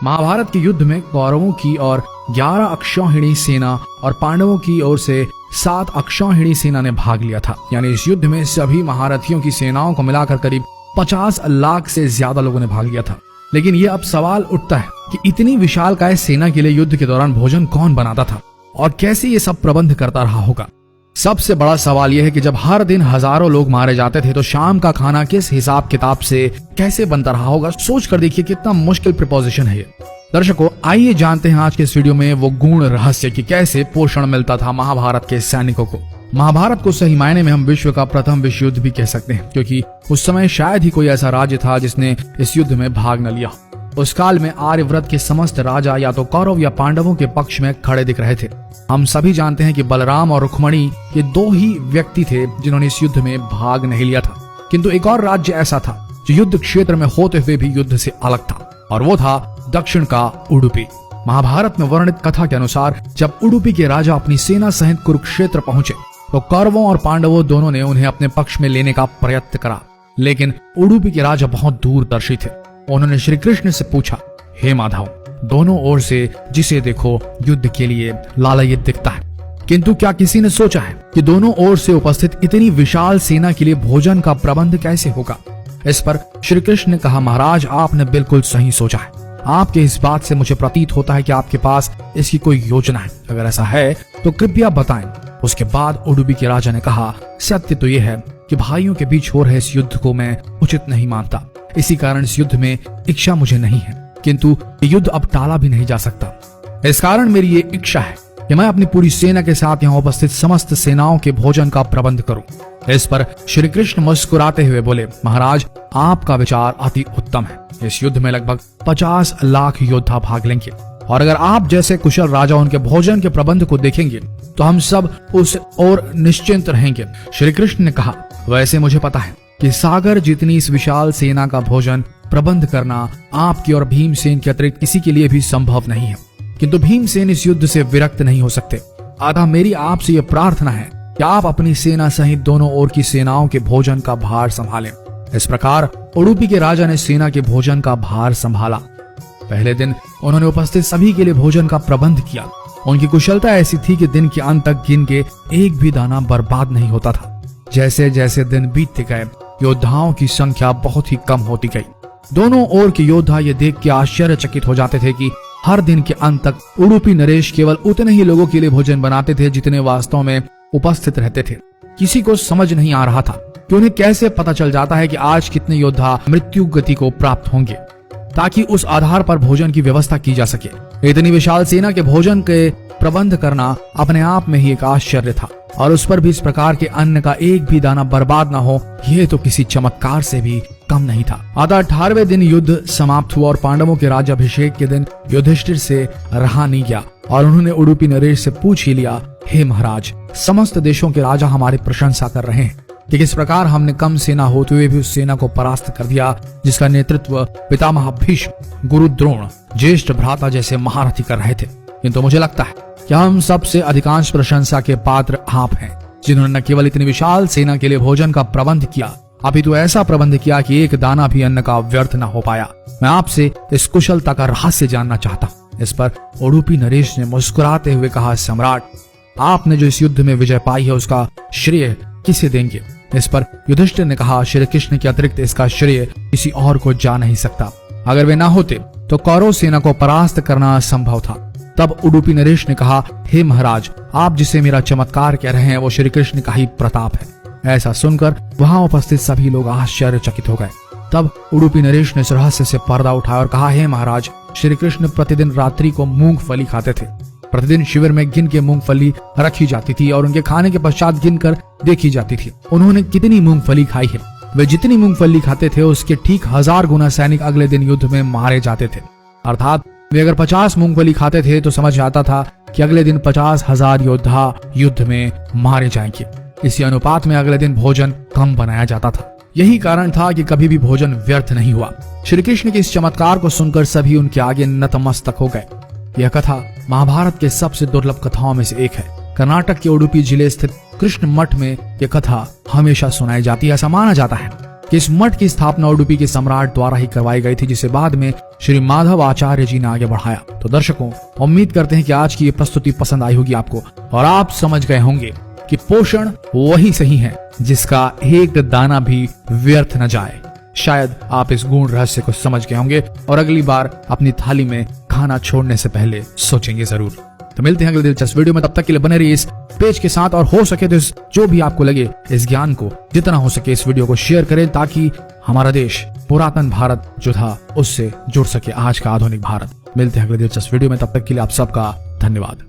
महाभारत के युद्ध में कौरवों की और 11 अक्षौहिणी सेना और पांडवों की ओर से 7 अक्षौहिणी सेना ने भाग लिया था। यानी इस युद्ध में सभी महारथियों की सेनाओं को मिलाकर करीब 50 लाख से ज्यादा लोगों ने भाग लिया था। लेकिन ये अब सवाल उठता है कि इतनी विशालकाय सेना के लिए युद्ध के दौरान भोजन कौन बनाता था और कैसे ये सब प्रबंध करता रहा होगा। सबसे बड़ा सवाल यह है कि जब हर दिन हजारों लोग मारे जाते थे तो शाम का खाना किस हिसाब किताब से कैसे बनता रहा होगा। सोच कर देखिए कितना मुश्किल प्रिपोजिशन है ये। दर्शकों, आइए जानते हैं आज के इस वीडियो में वो गूढ़ रहस्य कि कैसे पोषण मिलता था महाभारत के सैनिकों को। महाभारत को सही मायने में हम विश्व का प्रथम विश्व युद्ध भी कह सकते हैं, क्योंकि उस समय शायद ही कोई ऐसा राज्य था जिसने इस युद्ध में भाग न लिया। उस काल में आर्यव्रत के समस्त राजा या तो कौरव या पांडवों के पक्ष में खड़े दिख रहे थे। हम सभी जानते हैं कि बलराम और रुक्मणी ये 2 ही व्यक्ति थे जिन्होंने इस युद्ध में भाग नहीं लिया था। किंतु एक और राज्य ऐसा था जो युद्ध क्षेत्र में होते हुए भी युद्ध से अलग था, और वो था दक्षिण का उडुपी। महाभारत में वर्णित कथा के अनुसार जब उडुपी के राजा अपनी सेना सहित कुरुक्षेत्र पहुंचे तो कौरवों और पांडवों दोनों ने उन्हें अपने पक्ष में लेने का प्रयत्न करा। लेकिन उडुपी के राजा बहुत दूरदर्शी थे। उन्होंने श्री कृष्ण से पूछा, हे माधव, दोनों ओर से जिसे देखो युद्ध के लिए लालायित दिखता है, किंतु क्या किसी ने सोचा है कि दोनों ओर से उपस्थित इतनी विशाल सेना के लिए भोजन का प्रबंध कैसे होगा। इस पर श्री कृष्ण ने कहा, महाराज, आपने बिल्कुल सही सोचा है। आपके इस बात से मुझे प्रतीत होता है कि आपके पास इसकी कोई योजना है। अगर ऐसा है तो कृपया बताएं। उसके बाद उडुपी के राजा ने कहा, सत्य तो यह है कि भाइयों के बीच हो रहे इस युद्ध को मैं उचित नहीं मानता। इसी कारण इस युद्ध में इच्छा मुझे नहीं है, किंतु ये युद्ध अब टाला भी नहीं जा सकता। इस कारण मेरी ये इच्छा है कि मैं अपनी पूरी सेना के साथ यहाँ उपस्थित समस्त सेनाओं के भोजन का प्रबंध करूं। इस पर श्री कृष्ण मुस्कुराते हुए बोले, महाराज, आपका विचार अति उत्तम है। इस युद्ध में लगभग 50 लाख योद्धा भाग लेंगे, और अगर आप जैसे कुशल राजा उनके भोजन के प्रबंध को देखेंगे तो हम सब उस ओर निश्चिंत रहेंगे। श्री कृष्ण ने कहा, वैसे मुझे पता है कि सागर जितनी इस विशाल सेना का भोजन प्रबंध करना आपकी और भीमसेन के अतिरिक्त किसी के लिए भी संभव नहीं है, किंतु भीमसेन इस युद्ध से विरक्त नहीं हो सकते। अतः मेरी आपसे यह प्रार्थना है कि आप अपनी सेना सहित दोनों ओर की सेनाओं के भोजन का भार संभालें। इस प्रकार उडुपी के राजा ने सेना के भोजन का भार संभाला। पहले दिन उन्होंने उपस्थित सभी के लिए भोजन का प्रबंध किया। उनकी कुशलता ऐसी थी कि दिन के अंत तक गिन के एक भी दाना बर्बाद नहीं होता था। जैसे जैसे दिन बीतते गए योद्धाओं की संख्या बहुत ही कम होती गई। दोनों ओर के योद्धा ये देख के आश्चर्यचकित हो जाते थे कि हर दिन के अंत तक उडुपी नरेश केवल उतने ही लोगों के लिए भोजन बनाते थे जितने वास्तव में उपस्थित रहते थे। किसी को समझ नहीं आ रहा था कि उन्हें कैसे पता चल जाता है कि आज कितने योद्धा मृत्यु गति को प्राप्त होंगे, ताकि उस आधार पर भोजन की व्यवस्था की जा सके। इतनी विशाल सेना के भोजन के प्रबंध करना अपने आप में ही एक आश्चर्य था, और उस पर भी इस प्रकार के अन्न का एक भी दाना बर्बाद ना हो, यह तो किसी चमत्कार से भी कम नहीं था। अतः 18वें दिन युद्ध समाप्त हुआ और पांडवों के राज्याभिषेक के दिन युधिष्ठिर से रहा नहीं गया, और उन्होंने उडुपी नरेश से पूछ ही लिया, हे महाराज, समस्त देशों के राजा हमारी प्रशंसा कर रहे हैं कि किस प्रकार हमने कम सेना होते हुए भी उस सेना को परास्त कर दिया जिसका नेतृत्व पितामह भीष्म, गुरु द्रोण, ज्येष्ठ भ्राता जैसे महारथी कर रहे थे। किंतु मुझे लगता है कि हम सबसे अधिकांश प्रशंसा के पात्र आप हैं, जिन्होंने न केवल इतनी विशाल सेना के लिए भोजन का प्रबंध किया, अपितु ऐसा प्रबंध किया कि एक दाना भी अन्न का व्यर्थ न हो पाया। मैं आपसे इस कुशलता का रहस्य जानना चाहता हूँ। इस पर उडुपी नरेश ने मुस्कुराते हुए कहा, सम्राट, आपने जो इस युद्ध में विजय पाई है उसका श्रेय किसे देंगे। इस पर युधिष्ठिर ने कहा, श्री कृष्ण के अतिरिक्त इसका श्रेय किसी और को जा नहीं सकता। अगर वे ना होते तो कौरव सेना को परास्त करना असंभव था। तब उडुपी नरेश ने कहा, हे महाराज, आप जिसे मेरा चमत्कार कह रहे हैं वो श्री कृष्ण का ही प्रताप है। ऐसा सुनकर वहां उपस्थित सभी लोग आश्चर्यचकित हो गए। तब उडुपी नरेश ने रहस्य से पर्दा उठाया और कहा, हे महाराज, श्री कृष्ण प्रतिदिन रात्रि को मूंगफली खाते थे। प्रतिदिन शिविर में गिन के मूंगफली रखी जाती थी और उनके खाने के पश्चात गिनकर देखी जाती थी उन्होंने कितनी मूंगफली खाई है। वे जितनी मूंगफली खाते थे उसके ठीक 1000 गुना सैनिक अगले दिन युद्ध में मारे जाते थे। अर्थात वे अगर 50 मूंगफली खाते थे तो समझ आता था कि अगले दिन 50,000 योद्धा युद्ध में मारे जाएंगे। इसी अनुपात में अगले दिन भोजन कम बनाया जाता था। यही कारण था कि कभी भी भोजन व्यर्थ नहीं हुआ। श्री कृष्ण के इस चमत्कार को सुनकर सभी उनके आगे नतमस्तक हो गए। यह कथा महाभारत के सबसे दुर्लभ कथाओं में से एक है। कर्नाटक के उडुपी जिले स्थित कृष्ण मठ में यह कथा हमेशा सुनाई जाती है। ऐसा माना जाता है कि इस मठ की स्थापना उडुपी के सम्राट द्वारा ही करवाई गई थी, जिसे बाद में श्री माधव आचार्य जी ने आगे बढ़ाया। तो दर्शकों, उम्मीद करते हैं कि आज की ये प्रस्तुति पसंद आई होगी आपको और आप समझ गए होंगे कि पोषण वही सही है जिसका एक दाना भी व्यर्थ न जाए। शायद आप इस गूढ़ रहस्य को समझ गए होंगे और अगली बार अपनी थाली में खाना छोड़ने से पहले सोचेंगे जरूर। तो मिलते हैं अगले दिलचस्प वीडियो में, तब तक के लिए बने रहिए इस पेज के साथ और हो सके तो जो भी आपको लगे इस ज्ञान को जितना हो सके इस वीडियो को शेयर करें, ताकि हमारा देश पुरातन भारत जो था उससे जुड़ सके आज का आधुनिक भारत। मिलते हैं अगले दिलचस्प वीडियो में, तब तक के लिए आप सबका धन्यवाद।